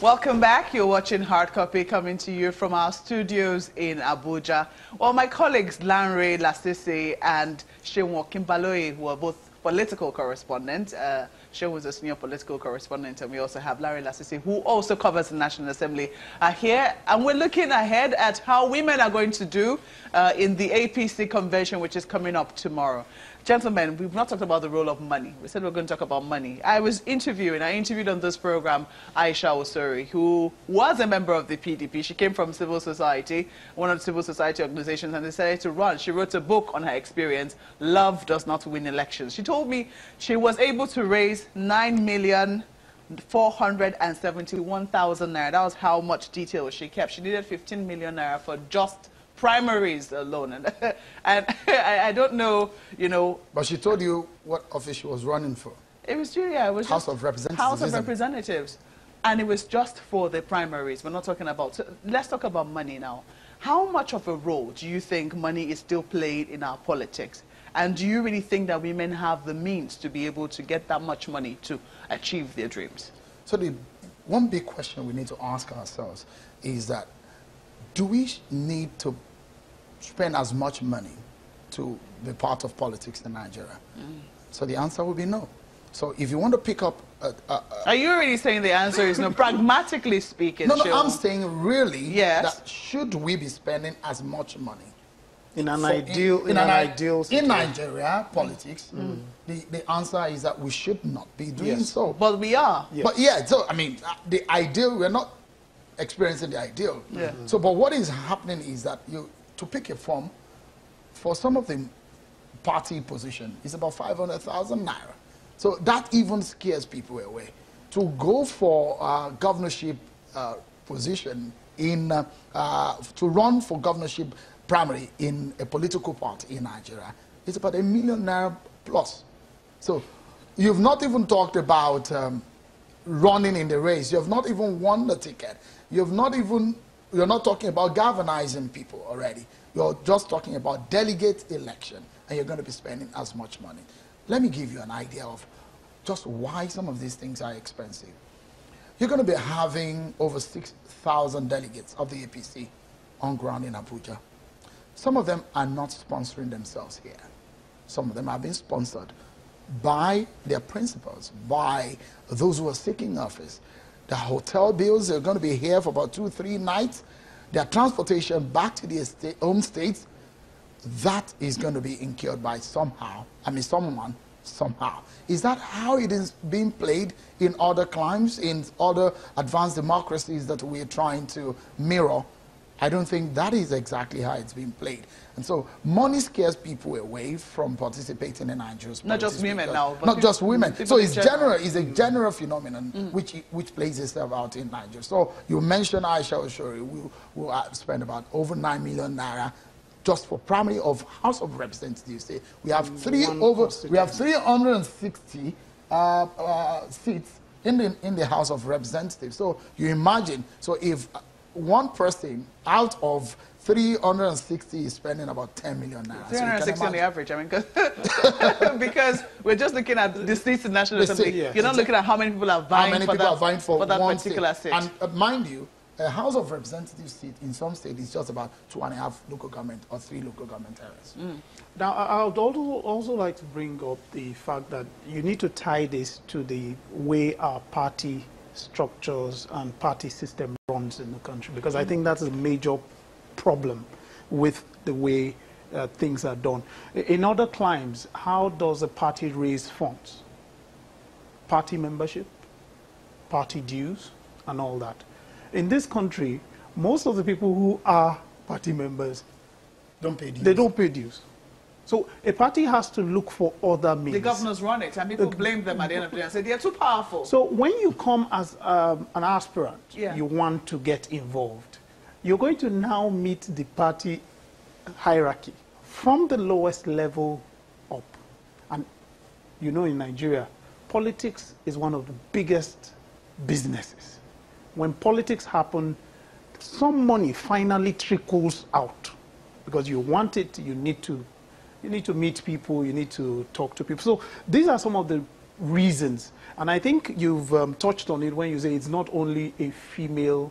Welcome back. You're watching Hard Copy coming to you from our studios in Abuja. Well, my colleagues Lanre Lasisi and Seun Kimbaloye, who are both political correspondents. Seun was a senior political correspondent, and we also have Lanre Lasisi, who also covers the National Assembly, here. And we're looking ahead at how women are going to do in the APC convention, which is coming up tomorrow. Gentlemen, we've not talked about the role of money. We said we're going to talk about money. I interviewed on this program Aisha Osori, who was a member of the PDP. She came from civil society, one of the civil society organizations, and decided to run. She wrote a book on her experience, Love Does Not Win Elections. She told me she was able to raise 9,471,000 naira. That was how much detail she kept. She needed 15 million naira for just primaries alone, and I don't know, you know. But she told you what office she was running for. It was true, yeah. It was House of Representatives. House of Representatives, and it was just for the primaries. We're not talking about. So let's talk about money now. How much of a role do you think money is still played in our politics? And do you really think that women have the means to be able to get that much money to achieve their dreams? So the one big question we need to ask ourselves is that, do we need to spend as much money to be part of politics in Nigeria? So the answer will be no. So if you want to pick up... Are you already saying the answer is no? Pragmatically speaking, no, I'm saying really, yes, that should we be spending as much money? In an ideal situation. In Nigeria politics, the answer is that we should not be doing so. But we are. Yes. But yeah, so I mean, the ideal, we're not experiencing the ideal. Yeah. So, but what is happening is that to pick a form for some of the party position is about 500,000 naira. So that even scares people away. To go for governorship position to run for governorship primary in a political party in Nigeria, it's about 1 million naira plus. So you've not even talked about running in the race. You have not even won the ticket. You're not talking about galvanizing people already. You're just talking about delegate election, and you're going to be spending as much money. Let me give you an idea of just why some of these things are expensive. You're going to be having over 6,000 delegates of the APC on ground in Abuja. Some of them are not sponsoring themselves here. Some of them are being sponsored by their principals, by those who are seeking office. The hotel bills are going to be here for about 2-3 nights. Their transportation back to their home states, that is going to be incurred by someone, somehow. Is that how it is being played in other climes, in other advanced democracies that we're trying to mirror? I don't think that is exactly how it's being played. And so money scares people away from participating in Nigeria's politics. Not just women now. But not just women. So it's a general phenomenon which plays itself out in Nigeria. So you mentioned Aisha Osori, we'll spend about over 9 million naira just for primary of House of Representatives. We have 360 seats in the House of Representatives. So you imagine, so if one person out of 360 is spending about 10 million naira. 360 so on the average, I mean, because we're just looking at the seats in National Assembly. Yes. You're not looking at how many people are vying for that particular seat. And mind you, a House of Representatives seat in some states is just about 2.5 local government or 3 local government areas. Now, I would also like to bring up the fact that you need to tie this to the way our party structures and party system runs in the country, because I think that's a major problem with the way things are done. In other climes, how does a party raise funds? Party membership, party dues, and all that. In this country, most of the people who are party members don't pay dues. They don't pay dues. So a party has to look for other means. The governors run it, and people blame them at the end of the day and say they're too powerful. So when you come as an aspirant, you want to get involved, you're going to now meet the party hierarchy from the lowest level up. And you know, in Nigeria, politics is one of the biggest businesses. When politics happen, some money finally trickles out. Because you want it, you need to You need to meet people. You need to talk to people. So these are some of the reasons. And I think you've touched on it when you say it's not only a female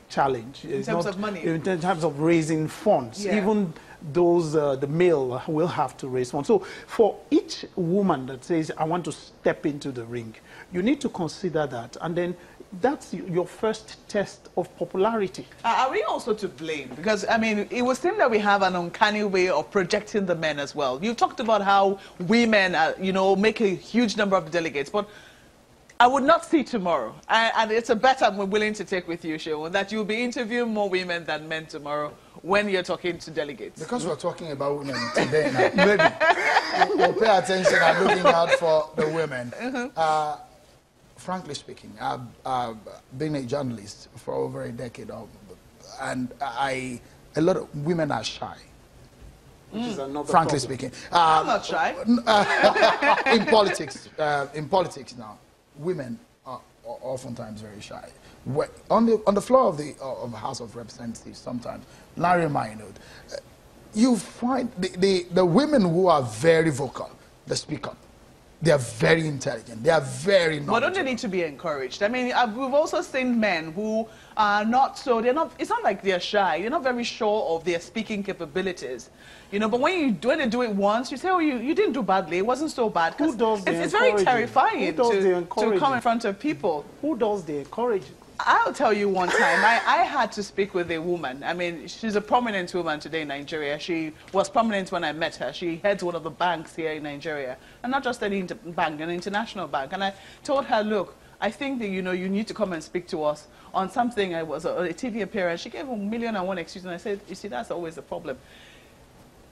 challenge. In terms of money. In terms of raising funds. Yeah. Even those, the male will have to raise funds. So for each woman that says, I want to step into the ring, you need to consider that. And then that's your first test of popularity. Are we also to blame? Because, I mean, it would seem that we have an uncanny way of projecting the men as well. You talked about how women, you know, make a huge number of delegates, but I would not see tomorrow, and it's a bet I'm willing to take with you, Sheon, that you'll be interviewing more women than men tomorrow when you're talking to delegates. Because we're talking about women today now, maybe we'll pay attention and looking out for the women. Frankly speaking, I've been a journalist for over a decade, and a lot of women are shy. Which is another frankly problem. speaking. I'm not shy. In politics now, women are oftentimes very shy. On the floor of the House of Representatives, sometimes, Larry Minot, you find the women who are very vocal, they speak up. They are very intelligent. They are very knowledgeable. But don't they need to be encouraged? I mean, we've also seen men who are not so, it's not like they're shy. They're not very sure of their speaking capabilities. You know, but when they do it once, you say, oh, you didn't do badly. It wasn't so bad. Who does the it's very terrifying to come in front of people. Who does the encouraging? I'll tell you one time, I had to speak with a woman. I mean, she's a prominent woman today in Nigeria. She was prominent when I met her. She heads one of the banks here in Nigeria. And not just any bank, an international bank. And I told her, look, I think that, you know, you need to come and speak to us on something. I was a TV appearance. She gave 1,000,001 excuse. And I said, you see, that's always the problem.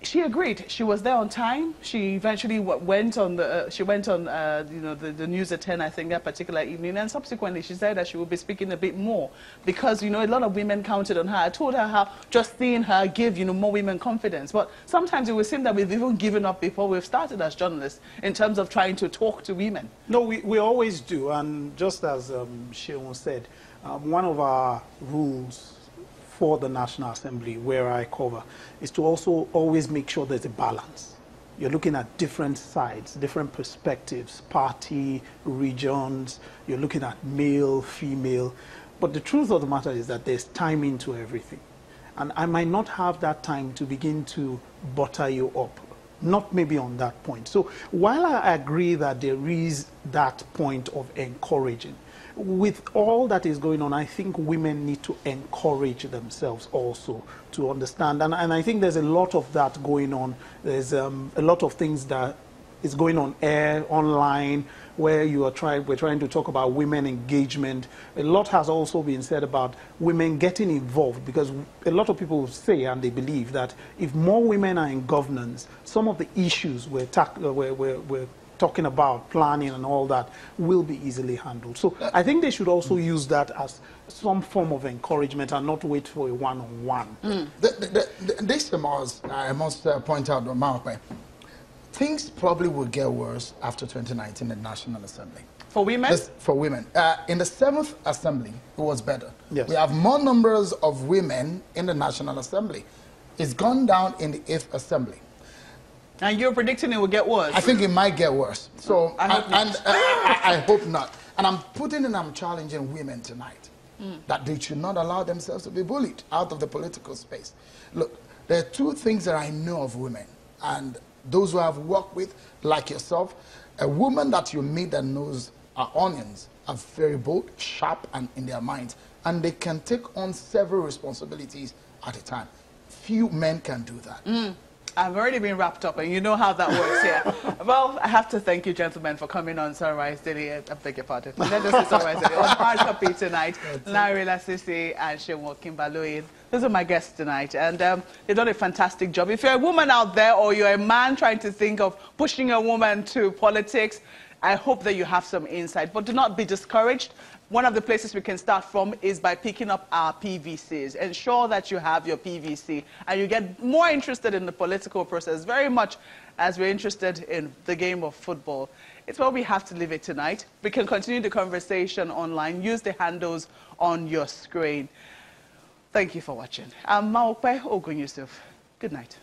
She agreed. She was there on time. She eventually went on the you know, the news at 10, I think, that particular evening. And subsequently, she said that she would be speaking a bit more because, you know, a lot of women counted on her. I told her how just seeing her give, you know, more women confidence. But sometimes it would seem that we've even given up before we've started as journalists in terms of trying to talk to women. No, we always do. And just as Sheon said, one of our rules for the National Assembly, where I cover, is to also always make sure there's a balance. You're looking at different sides, different perspectives, party, regions, you're looking at male, female. But the truth of the matter is that there's time into everything. And I might not have that time to begin to butter you up, not maybe on that point. So while I agree that there is that point of encouraging, with all that is going on, I think women need to encourage themselves also to understand. And I think there's a lot of that going on. There's a lot of things that is going on air, online, where we're trying to talk about women engagement. A lot has also been said about women getting involved, because a lot of people say and they believe that if more women are in governance, some of the issues we're talking about, planning and all that, will be easily handled. So I think they should also use that as some form of encouragement and not wait for a one-on-one. This I must point out, Mark, things probably will get worse after 2019 in the National Assembly. For women? For women. In the 7th Assembly, it was better. Yes. We have more numbers of women in the National Assembly. It's gone down in the 8th Assembly. And you're predicting it will get worse? I think it might get worse. So, I hope not. I hope not. And I'm challenging women tonight that they should not allow themselves to be bullied out of the political space. Look, there are two things that I know of women, and those who I've worked with, like yourself, a woman that you meet that knows her onions are very bold, sharp, and in their minds, and they can take on several responsibilities at a time. Few men can do that. I've already been wrapped up, and you know how that works here. Well, I have to thank you, gentlemen, for coming on Sunrise Daily. I beg your pardon. Let us say Sunrise Daily. On Hard Copy tonight, Larry Lasisi and Sheon Kimbaloyin. Those are my guests tonight, and they've done a fantastic job. If you're a woman out there, or you're a man trying to think of pushing a woman to politics, I hope that you have some insight. But do not be discouraged. One of the places we can start from is by picking up our PVCs. Ensure that you have your PVC and you get more interested in the political process, very much as we're interested in the game of football. It's where we have to leave it tonight. We can continue the conversation online. Use the handles on your screen. Thank you for watching. I'm Maokpe Ogun Yusuf. Good night.